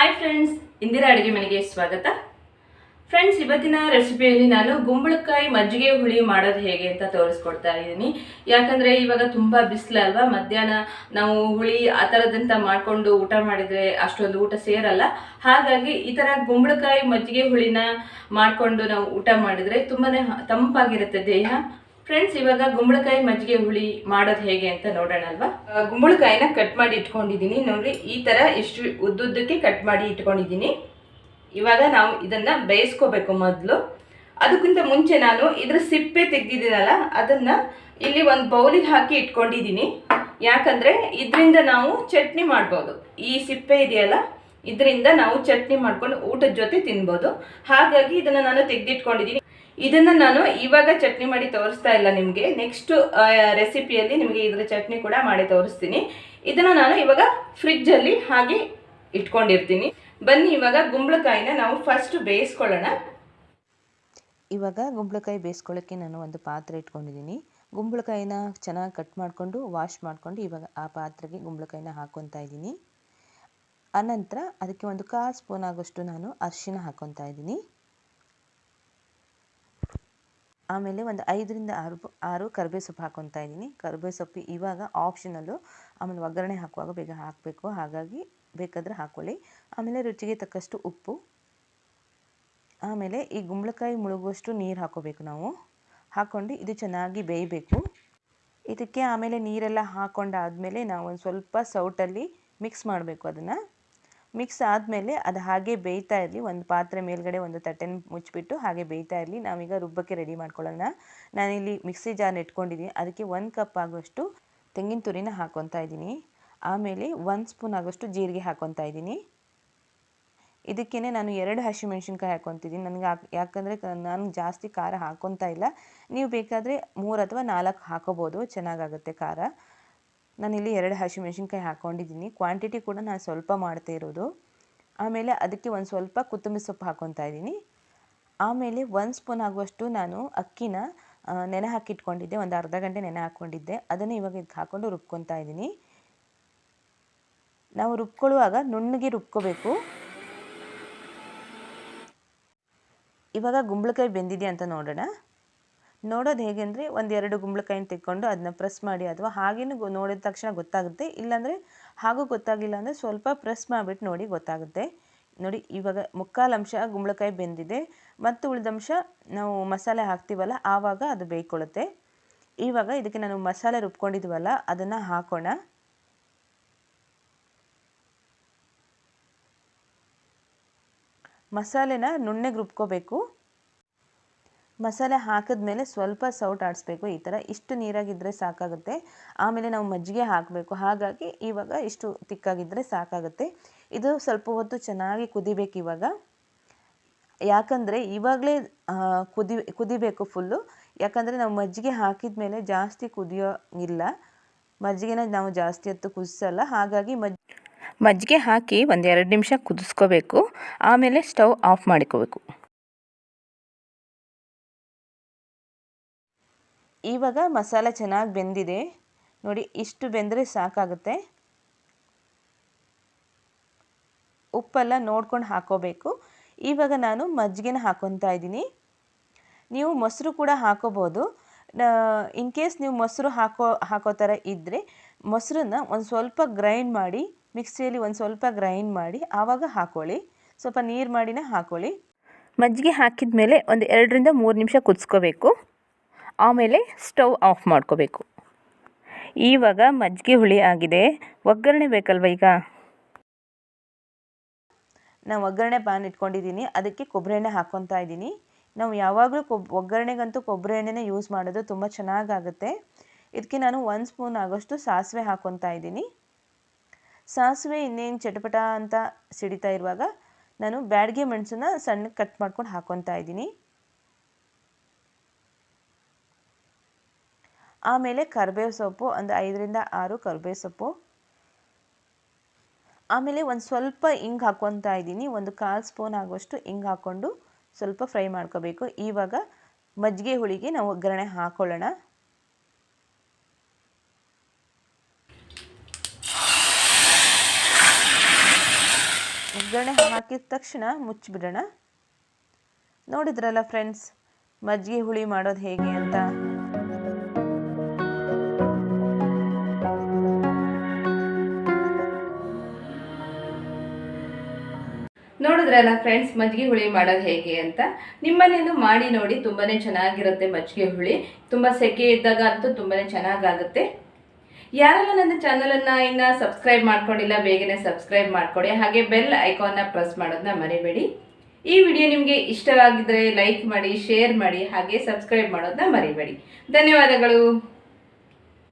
Hi friends, Indira ಅಡುಗೆ ಮನೆಗೆ ಸ್ವಾಗತ. ಫ್ರೆಂಡ್ಸ್, ಇವತ್ತಿನ ರೆಸಿಪಿಯಲ್ಲಿ ನಾನು ಗುಂಬಳಕಾಯಿ ಮಜ್ಜಿಗೆ ಹುಳಿ ಮಾಡೋದು ಹೇಗೆ ಅಂತ ತೋರಿಸ್ಕೊಡ್ತಾ ಇದ್ದೀನಿ. ಯಾಕಂದರೆ ಇವಾಗ ತುಂಬ ಬಿಸಿಲಲ್ವಾ, ಮಧ್ಯಾಹ್ನ ನಾವು ಹುಳಿ ಆ ಥರದಂತ ಮಾಡಿಕೊಂಡು ಊಟ ಮಾಡಿದರೆ ಅಷ್ಟೊಂದು ಊಟ ಸೇರಲ್ಲ. ಹಾಗಾಗಿ ಈ ಥರ ಗುಂಬಳಕಾಯಿ ಮಜ್ಜಿಗೆ ಹುಳಿನ ಮಾಡಿಕೊಂಡು ನಾವು ಊಟ ಮಾಡಿದರೆ ತುಂಬಾ ತಂಪಾಗಿರುತ್ತೆ ದೇಹ. ಫ್ರೆಂಡ್ಸ್, ಇವಾಗ ಗುಂಬಳಕಾಯಿ ಮಜ್ಜಿಗೆ ಹುಳಿ ಮಾಡೋದು ಹೇಗೆ ಅಂತ ನೋಡೋಣ ಅಲ್ವಾ. ಗುಂಬಳಕಾಯಿನ ಕಟ್ ಮಾಡಿ ಇಟ್ಕೊಂಡಿದ್ದೀನಿ ನೋಡಿ. ಈ ಥರ ಇಷ್ಟು ಉದ್ದುದ್ದಕ್ಕೆ ಕಟ್ ಮಾಡಿ ಇಟ್ಕೊಂಡಿದ್ದೀನಿ. ಇವಾಗ ನಾವು ಇದನ್ನು ಬೇಯಿಸ್ಕೋಬೇಕು ಮೊದಲು. ಅದಕ್ಕಿಂತ ಮುಂಚೆ ನಾನು ಇದ್ರ ಸಿಪ್ಪೆ ತೆಗೆದಿದ್ದೀನಲ್ಲ, ಅದನ್ನು ಇಲ್ಲಿ ಒಂದು ಬೌಲಿಗೆ ಹಾಕಿ ಇಟ್ಕೊಂಡಿದ್ದೀನಿ. ಯಾಕಂದರೆ ಇದರಿಂದ ನಾವು ಚಟ್ನಿ ಮಾಡ್ಬೋದು. ಈ ಸಿಪ್ಪೆ ಇದೆಯಲ್ಲ, ಇದರಿಂದ ನಾವು ಚಟ್ನಿ ಮಾಡ್ಕೊಂಡು ಊಟದ ಜೊತೆ ತಿನ್ಬೋದು. ಹಾಗಾಗಿ ಇದನ್ನು ನಾನು ತೆಗೆದಿಟ್ಕೊಂಡಿದ್ದೀನಿ. ಇದನ್ನು ನಾನು ಇವಾಗ ಚಟ್ನಿ ಮಾಡಿ ತೋರಿಸ್ತಾ ಇಲ್ಲ ನಿಮಗೆ. ನೆಕ್ಸ್ಟ್ ರೆಸಿಪಿಯಲ್ಲಿ ನಿಮಗೆ ಇದರ ಚಟ್ನಿ ಕೂಡ ಮಾಡಿ ತೋರಿಸ್ತೀನಿ. ಇದನ್ನು ನಾನು ಇವಾಗ ಫ್ರಿಜ್ಜಲ್ಲಿ ಹಾಗೆ ಇಟ್ಕೊಂಡಿರ್ತೀನಿ. ಬನ್ನಿ ಇವಾಗ ಗುಂಬಳಕಾಯಿನ ನಾವು ಫಸ್ಟ್ ಬೇಯಿಸ್ಕೊಳ್ಳೋಣ. ಇವಾಗ ಗುಂಬಳಕಾಯಿ ಬೇಯಿಸ್ಕೊಳ್ಳೋಕ್ಕೆ ನಾನು ಒಂದು ಪಾತ್ರೆ ಇಟ್ಕೊಂಡಿದ್ದೀನಿ. ಗುಂಬಳಕಾಯಿನ ಚೆನ್ನಾಗಿ ಕಟ್ ಮಾಡಿಕೊಂಡು ವಾಶ್ ಮಾಡಿಕೊಂಡು ಇವಾಗ ಆ ಪಾತ್ರೆಗೆ ಗುಂಬಳಕಾಯಿನ ಹಾಕ್ಕೊತಾ ಇದ್ದೀನಿ. ಆನಂತರ ಅದಕ್ಕೆ ಒಂದು 1/4 ಸ್ಪೂನ್ ಆಗೋಷ್ಟು ನಾನು ಅರಿಶಿನ ಹಾಕ್ಕೊತಾ ಇದ್ದೀನಿ. ಆಮೇಲೆ ಒಂದು 5ರಿಂದ 6 ಕರಿಬೇವು ಸೊಪ್ಪು ಹಾಕ್ಕೊತಾ ಇದ್ದೀನಿ. ಕರಿಬೇವು ಸೊಪ್ಪು ಇವಾಗ ಆಪ್ಷನಲ್ಲು, ಆಮೇಲೆ ಒಗ್ಗರಣೆ ಹಾಕುವಾಗ ಬೇಗ ಹಾಕಬೇಕು, ಹಾಗಾಗಿ ಬೇಕಾದರೆ ಹಾಕ್ಕೊಳ್ಳಿ. ಆಮೇಲೆ ರುಚಿಗೆ ತಕ್ಕಷ್ಟು ಉಪ್ಪು. ಆಮೇಲೆ ಈ ಗುಂಬಳಕಾಯಿ ಮುಳುಗುವಷ್ಟು ನೀರು ಹಾಕೋಬೇಕು ನಾವು. ಹಾಕ್ಕೊಂಡು ಇದು ಚೆನ್ನಾಗಿ ಬೇಯಬೇಕು. ಇದಕ್ಕೆ ಆಮೇಲೆ ನೀರೆಲ್ಲ ಹಾಕ್ಕೊಂಡಾದಮೇಲೆ ನಾವು ಒಂದು ಸ್ವಲ್ಪ ಸೌಟಲ್ಲಿ ಮಿಕ್ಸ್ ಮಾಡಬೇಕು. ಅದನ್ನು ಮಿಕ್ಸ್ ಆದಮೇಲೆ ಅದು ಹಾಗೆ ಬೇಯ್ತಾ ಇರಲಿ. ಒಂದು ಪಾತ್ರೆ ಮೇಲ್ಗಡೆ ಒಂದು ತಟ್ಟೆನ ಮುಚ್ಚಿಬಿಟ್ಟು ಹಾಗೆ ಬೇಯ್ತಾ ಇರಲಿ. ನಾವೀಗ ರುಬ್ಬಕ್ಕೆ ರೆಡಿ ಮಾಡ್ಕೊಳ್ಳೋಣ. ನಾನಿಲ್ಲಿ ಮಿಕ್ಸಿ ಜಾರ್ ಇಟ್ಕೊಂಡಿದ್ದೀನಿ. ಅದಕ್ಕೆ 1 ಕಪ್ ಆಗೋಷ್ಟು ತೆಂಗಿನ ತುರಿನ ಹಾಕ್ಕೊತಾ ಇದ್ದೀನಿ. ಆಮೇಲೆ 1 ಸ್ಪೂನ್ ಆಗೋಷ್ಟು ಜೀರಿಗೆ ಹಾಕ್ಕೊತಾ ಇದ್ದೀನಿ. ಇದಕ್ಕೇ ನಾನು 2 ಹಸಿಮೆಣ್ಸಿನ್ಕಾಯಿ ಹಾಕ್ಕೊತಿದ್ದೀನಿ. ನನಗೆ ಯಾಕಂದರೆ ನಾನು ಜಾಸ್ತಿ ಖಾರ ಹಾಕ್ಕೊತಾ ಇಲ್ಲ. ನೀವು ಬೇಕಾದರೆ 3 ಅಥವಾ 4 ಹಾಕೋಬೋದು, ಚೆನ್ನಾಗಾಗುತ್ತೆ ಖಾರ. ನಾನಿಲ್ಲಿ 2 ಹಸಿಮೆಣ್ಸಿನ್ಕಾಯಿ ಹಾಕ್ಕೊಂಡಿದ್ದೀನಿ. ಕ್ವಾಂಟಿಟಿ ಕೂಡ ನಾನು ಸ್ವಲ್ಪ ಮಾಡ್ತಾ ಇರೋದು. ಆಮೇಲೆ ಅದಕ್ಕೆ ಒಂದು ಸ್ವಲ್ಪ ಕೊತ್ತಂಬರಿ ಸೊಪ್ಪು ಹಾಕ್ಕೊತಾ ಇದ್ದೀನಿ. ಆಮೇಲೆ 1 ಸ್ಪೂನ್ ಆಗುವಷ್ಟು ನಾನು ಅಕ್ಕಿನ ನೆನೆ ಹಾಕಿಟ್ಕೊಂಡಿದ್ದೆ. ಒಂದು ಅರ್ಧ ಗಂಟೆ ನೆನೆ ಹಾಕ್ಕೊಂಡಿದ್ದೆ. ಅದನ್ನು ಇವಾಗ ಇದಕ್ಕೆ ಹಾಕ್ಕೊಂಡು ರುಬ್ಕೊತಾ ಇದ್ದೀನಿ. ನಾವು ರುಬ್ಕೊಳ್ಳುವಾಗ ನುಣ್ಣಗೆ ರುಬ್ಕೋಬೇಕು. ಇವಾಗ ಗುಂಬಳಕಾಯಿ ಬೆಂದಿದೆ ಅಂತ ನೋಡೋಣ. ನೋಡೋದು ಹೇಗೆ ಅಂದರೆ, 1-2 ಗುಂಬಳಕಾಯಿನ ತೆಕ್ಕೊಂಡು ಅದನ್ನ ಪ್ರೆಸ್ ಮಾಡಿ, ಅಥವಾ ಹಾಗೇನು ನೋಡಿದ ತಕ್ಷಣ ಗೊತ್ತಾಗುತ್ತೆ. ಇಲ್ಲಾಂದರೆ ಹಾಗೂ ಗೊತ್ತಾಗಿಲ್ಲ ಅಂದರೆ ಸ್ವಲ್ಪ ಪ್ರೆಸ್ ಮಾಡಿಬಿಟ್ಟು ನೋಡಿ, ಗೊತ್ತಾಗುತ್ತೆ. ನೋಡಿ, ಇವಾಗ 3/4 ಅಂಶ ಗುಂಬಳಕಾಯಿ ಬೆಂದಿದೆ. ಮತ್ತು ಉಳಿದಂಶ ನಾವು ಮಸಾಲೆ ಹಾಕ್ತೀವಲ್ಲ, ಆವಾಗ ಅದು ಬೇಯ್ಕೊಳ್ಳುತ್ತೆ. ಇವಾಗ ಇದಕ್ಕೆ ನಾನು ಮಸಾಲೆ ರುಬ್ಕೊಂಡಿದ್ವಲ್ಲ, ಅದನ್ನು ಹಾಕೋಣ. ಮಸಾಲೆನ ನುಣ್ಣಗೆ ರುಬ್ಕೋಬೇಕು. ಮಸಾಲೆ ಹಾಕಿದ್ಮೇಲೆ ಸ್ವಲ್ಪ ಸೌಟ್ ಆಡಿಸ್ಬೇಕು. ಈ ಥರ ಇಷ್ಟು ನೀರಾಗಿದ್ದರೆ ಸಾಕಾಗುತ್ತೆ. ಆಮೇಲೆ ನಾವು ಮಜ್ಜಿಗೆ ಹಾಕಬೇಕು. ಹಾಗಾಗಿ ಇವಾಗ ಇಷ್ಟು ತಿಕ್ಕಾಗಿದ್ದರೆ ಸಾಕಾಗುತ್ತೆ. ಇದು ಸ್ವಲ್ಪ ಹೊತ್ತು ಚೆನ್ನಾಗಿ ಕುದಿಬೇಕು ಇವಾಗ. ಯಾಕಂದರೆ ಇವಾಗಲೇ ಕುದಿಬೇಕು ಫುಲ್ಲು. ಯಾಕಂದರೆ ನಾವು ಮಜ್ಜಿಗೆ ಹಾಕಿದ ಮೇಲೆ ಜಾಸ್ತಿ ಕುದಿಯೋಂಗಿಲ್ಲ. ಮಜ್ಜಿಗೆನ ನಾವು ಜಾಸ್ತಿ ಹೊತ್ತು ಕುದಿಸಲ್ಲ. ಹಾಗಾಗಿ ಮಜ್ಜಿಗೆ ಹಾಕಿ 1-2 ನಿಮಿಷ ಕುದಿಸ್ಕೋಬೇಕು. ಆಮೇಲೆ ಸ್ಟವ್ ಆಫ್ ಮಾಡಿಕೋಬೇಕು. ಇವಾಗ ಮಸಾಲೆ ಚೆನ್ನಾಗಿ ಬೆಂದಿದೆ ನೋಡಿ. ಇಷ್ಟು ಬೆಂದರೆ ಸಾಕಾಗುತ್ತೆ. ಉಪ್ಪೆಲ್ಲ ನೋಡ್ಕೊಂಡು ಹಾಕೋಬೇಕು. ಇವಾಗ ನಾನು ಮಜ್ಜಿಗೆನ ಹಾಕ್ಕೊತಾ ಇದ್ದೀನಿ. ನೀವು ಮೊಸರು ಕೂಡ ಹಾಕೋಬೋದು. ಇನ್ ಕೇಸ್ ನೀವು ಮೊಸರು ಹಾಕೋ ಥರ ಇದ್ದರೆ ಮೊಸರನ್ನ ಒಂದು ಸ್ವಲ್ಪ ಗ್ರೈಂಡ್ ಮಾಡಿ, ಮಿಕ್ಸಿಯಲ್ಲಿ ಒಂದು ಸ್ವಲ್ಪ ಗ್ರೈಂಡ್ ಮಾಡಿ ಆವಾಗ ಹಾಕ್ಕೊಳ್ಳಿ. ಸ್ವಲ್ಪ ನೀರು ಮಾಡಿನೇ ಹಾಕ್ಕೊಳ್ಳಿ. ಮಜ್ಜಿಗೆ ಹಾಕಿದ ಮೇಲೆ ಒಂದು 2ರಿಂದ 3 ನಿಮಿಷ ಕುದಿಸ್ಕೋಬೇಕು. ಆಮೇಲೆ ಸ್ಟವ್ ಆಫ್ ಮಾಡ್ಕೋಬೇಕು. ಇವಾಗ ಮಜ್ಜಿಗೆ ಹುಳಿ ಆಗಿದೆ. ಒಗ್ಗರಣೆ ಬೇಕಲ್ವ. ಈಗ ನಾನು ಒಗ್ಗರಣೆ ಪ್ಯಾನ್ ಇಟ್ಕೊಂಡಿದ್ದೀನಿ. ಅದಕ್ಕೆ ಕೊಬ್ಬರಿ ಎಣ್ಣೆ ಹಾಕ್ಕೊತಾ ಇದ್ದೀನಿ. ನಾವು ಯಾವಾಗಲೂ ಒಗ್ಗರಣೆಗಂತೂ ಕೊಬ್ಬರಿ ಎಣ್ಣೆನೇ ಯೂಸ್ ಮಾಡೋದು, ತುಂಬ ಚೆನ್ನಾಗಾಗುತ್ತೆ. ಇದಕ್ಕೆ ನಾನು 1 ಸ್ಪೂನ್ ಆಗೋಷ್ಟು ಸಾಸಿವೆ ಹಾಕ್ಕೊತಾ ಇದ್ದೀನಿ. ಸಾಸಿವೆ ಇನ್ನೇನು ಚಟಪಟ ಅಂತ ಸಿಡಿತಾ ಇರುವಾಗ ನಾನು ಬ್ಯಾಡಗಿ ಮೆಣಸನ್ನ ಸಣ್ಣಗೆ ಕಟ್ ಮಾಡ್ಕೊಂಡು ಹಾಕ್ಕೊತಾ ಇದ್ದೀನಿ. ಆಮೇಲೆ ಕರಿಬೇವು ಸೊಪ್ಪು, ಒಂದು 5ರಿಂದ 6 ಕರಿಬೇವು ಸೊಪ್ಪು. ಆಮೇಲೆ ಒಂದು ಸ್ವಲ್ಪ ಹಿಂಗೆ ಹಾಕ್ಕೊತಾ ಇದ್ದೀನಿ. ಒಂದು 1/4 ಸ್ಪೂನ್ ಆಗುವಷ್ಟು ಹಿಂಗೆ ಹಾಕ್ಕೊಂಡು ಸ್ವಲ್ಪ ಫ್ರೈ ಮಾಡ್ಕೋಬೇಕು. ಇವಾಗ ಮಜ್ಜಿಗೆ ಹುಳಿಗೆ ನಾವು ಒಗ್ಗರಣೆ ಹಾಕ್ಕೊಳ್ಳೋಣ. ಒಗ್ಗರಣೆ ಹಾಕಿದ ತಕ್ಷಣ ಮುಚ್ಚಿಬಿಡೋಣ. ನೋಡಿದ್ರಲ್ಲ ಫ್ರೆಂಡ್ಸ್, ಮಜ್ಜಿಗೆ ಹುಳಿ ಮಾಡೋದು ಹೇಗೆ ಅಂತ. ನೋಡಿದ್ರಲ್ಲ ಫ್ರೆಂಡ್ಸ್, ಮಜ್ಜಿಗೆ ಹುಳಿ ಮಾಡೋದು ಹೇಗೆ ಅಂತ. ನಿಮ್ಮನೇನು ಮಾಡಿ ನೋಡಿ, ತುಂಬಾ ಚೆನ್ನಾಗಿರುತ್ತೆ ಮಜ್ಜಿಗೆ ಹುಳಿ. ತುಂಬ ಸೆಕೆ ಇದ್ದಾಗ ಅಂತೂ ತುಂಬಾ ಚೆನ್ನಾಗಾಗುತ್ತೆ. ಯಾರೆಲ್ಲ ನನ್ನ ಚಾನಲನ್ನು ಇನ್ನು ಸಬ್ಸ್ಕ್ರೈಬ್ ಮಾಡ್ಕೊಂಡಿಲ್ಲ, ಬೇಗನೆ ಸಬ್ಸ್ಕ್ರೈಬ್ ಮಾಡ್ಕೊಡಿ. ಹಾಗೆ ಬೆಲ್ ಐಕಾನ್ನ ಪ್ರೆಸ್ ಮಾಡೋದನ್ನ ಮರಿಬೇಡಿ. ಈ ವಿಡಿಯೋ ನಿಮಗೆ ಇಷ್ಟವಾಗಿದ್ದರೆ ಲೈಕ್ ಮಾಡಿ, ಶೇರ್ ಮಾಡಿ, ಹಾಗೆ ಸಬ್ಸ್ಕ್ರೈಬ್ ಮಾಡೋದನ್ನ ಮರಿಬೇಡಿ. ಧನ್ಯವಾದಗಳು.